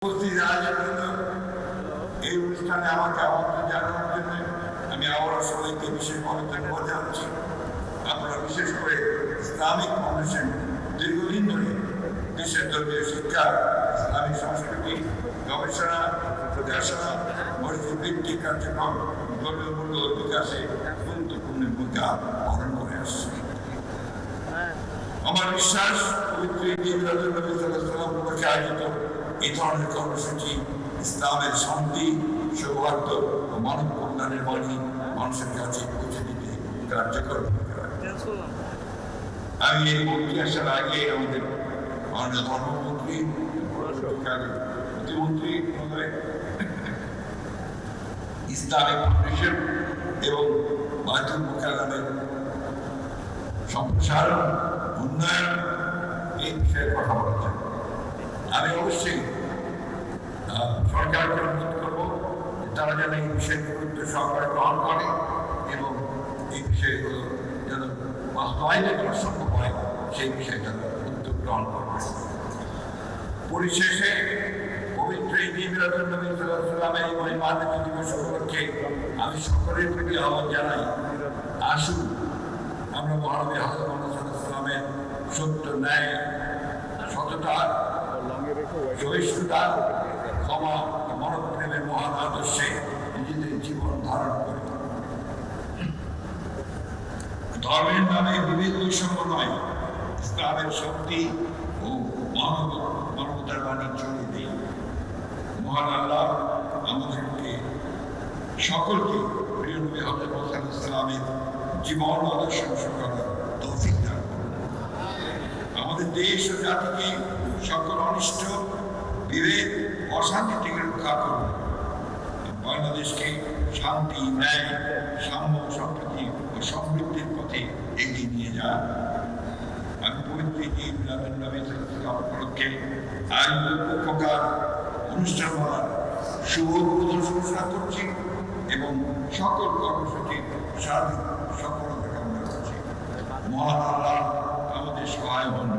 উপস্থিত আয়োজন এই অনুষ্ঠানে আমাকে আমন্ত্রণ জানানোর জন্য আমি আবারও সবাইকে বিশেষভাবে ধন্যবাদ জানাচ্ছি। আপনারা বিশেষ করে ইসলামিক ফাউন্ডেশন দীর্ঘদিন ধরে দেশের ধর্মীয় শিক্ষা, ইসলামিক সংস্কৃতি, গবেষণা, প্রকাশনা, মসজিদ ভিত্তিক কার্যক্রম, ধর্মীয় মূল্য বিকাশে গুরুত্বপূর্ণ ভূমিকা পালন করে আসছে। আমার বিশ্বাস পবিত্র উপলক্ষে আয়োজিত এই ধরনের কর্মসূচি ইসলামের শান্তি, সৌহার্দ্য ও মানব কল্যাণের বাণী মানুষের কাছে পৌঁছে দিতে কার্যকর ভূমিকা রাখে। আমি এই মন্ত্রী আসার আগে আমাদের মাননীয় ধর্মমন্ত্রী, প্রতিমন্ত্রী ইসলামিক ফাউন্ডেশন এবং বাইতুল মুকাররমের সম্প্রসারণ, উন্নয়ন এই বিষয়ে কথা বলেছেন। আমি অবশ্যই সরকারকে অনুরোধ করবো তারা যেন এই বিষয়ে গুরুত্ব সহকারে গ্রহণ করে এবং এই বিষয়গুলো যেন বাস্তবায়নের জন্য সম্ভব হয় সেই বিষয়টা উদ্যোগ গ্রহণ করবে। পরিশেষে পবিত্র ঈদ মিলাদুন নবী সাল্লাল্লাহু আলাইহি ওয়াসাল্লামের এই মহিমান্বিত দিবস উপলক্ষে আমি সকলের প্রতি আহ্বান জানাই, আসুন আমরা মহানবী হযরত মুহাম্মদ সাল্লাল্লাহু আলাইহি ওয়াসাল্লামের সত্য, ন্যায়, সততা, সহিষ্ণুতা, ক্ষমা, মানব প্রেমের মহান আদর্শে নিজেদের জীবন ধারণ করে। ধর্মের নামে বিভেদ বৈষম্য নয়, ইসলামের শক্তি ও মানবতার বাণী ছড়িয়ে দেই। মহান আল্লাহ আমাদেরকে সকলকে প্রিয় নবী হযরত মুহাম্মদ সাল্লাল্লাহু আলাইহি ওয়াসাল্লামের জীবন আদর্শ অনুসরণ করার তৌফিক দান করুন। আমাদের দেশ ও জাতিকে সকল অনিষ্ট, বিভেদ, অশান্তি থেকে রক্ষা করুন। বাংলাদেশকে শান্তি, ন্যায়, সাম্য, সম্প্রীতি ও সমৃদ্ধির পথে এগিয়ে নিয়ে যান। আমি পবিত্র ঈদ মিলাদুন নবী সাল্লাল্লাহু আলাইহি ওয়াসাল্লাম উপলক্ষে আয়োজিত উপকার অনুষ্ঠানমালার শুভ উদ্বোধন ঘোষণা করছি এবং সকল কর্মসূচির সার্বিক সফলতা কামনা করছি। মহান আল্লাহ আমাদের সহায় হন।